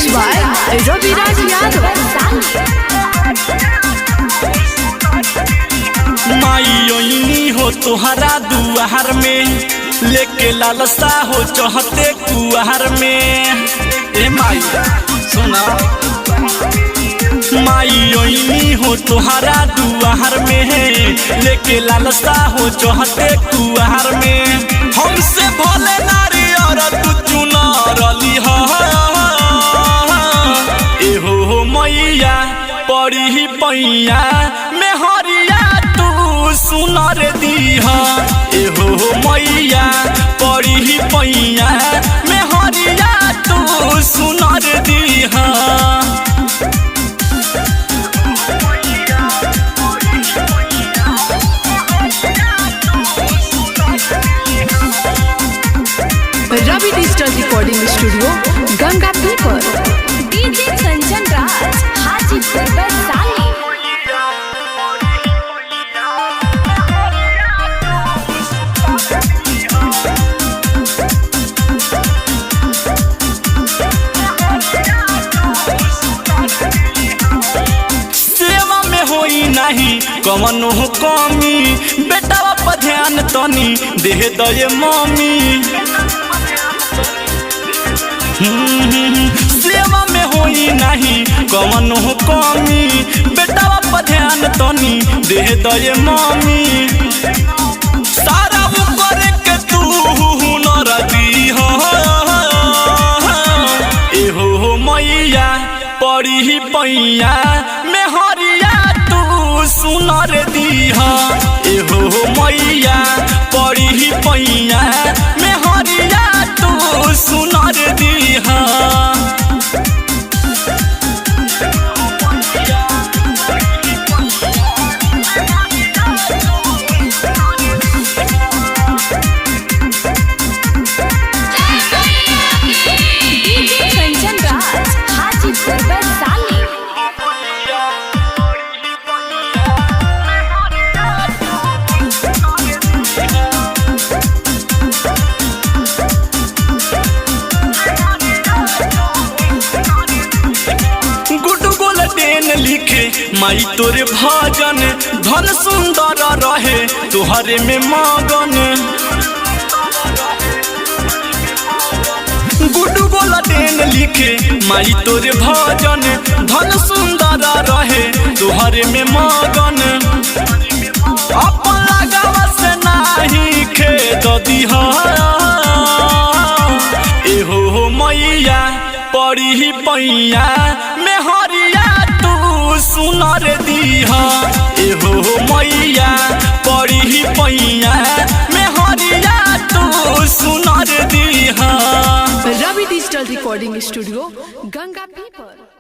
Mixed by Raviraj Yadav। माई हो तोहरा दुआर में लेके लालसा हो चहते कुआर में। ए माई सुना माई हो तोहरा दुआर में लेके लालसा हो चहते कुआर में। हमसे भोले नारी और तू चुना रली एहो मैया पड़ी ही पैया में हरिया तू सुनर दीहा। एहो मैया पड़ी ही पैया में हरिया तू सुनर दीहा। रवि डिजिटल रिकॉर्डिंग स्टूडियो गंगा पीपर। डीजे कंचन राज हाजीपुर वैशाली। सेवा में होई नहीं कवनो कमी बेटा पर ध्यान तनी दे दे मम्मी। सेवा में होई नहीं कवनो कमी बेटा पर ध्यान तनी दे दे मम्मी। सारा करे के तू हुनर दीहा। एहो मैया पड़ी ही पैया में हरिया तू सुनर दीहा। एहो मैया पड़ी ही पैया में हरिया तू सुनर दीहा। DJ Kanchan Raj Hajipur Vaishali. Good golden लिखे माई तोरे भजन धन सुंदर रहे तोहरे में मगन। गुड गोल्डन लिखे माई तोरे भजन धन सुंदर रहे तोहरे में मगन। अपन लगावा से नाही खेत दीहा। एहो मैया पड़ी ही पैया में हरिया तू सुनर दीहा। एहो मैया पड़ी ही पैया में हरिया तू सुनर दीहा। रवि डिजिटल रिकॉर्डिंग स्टूडियो गंगा पीपर।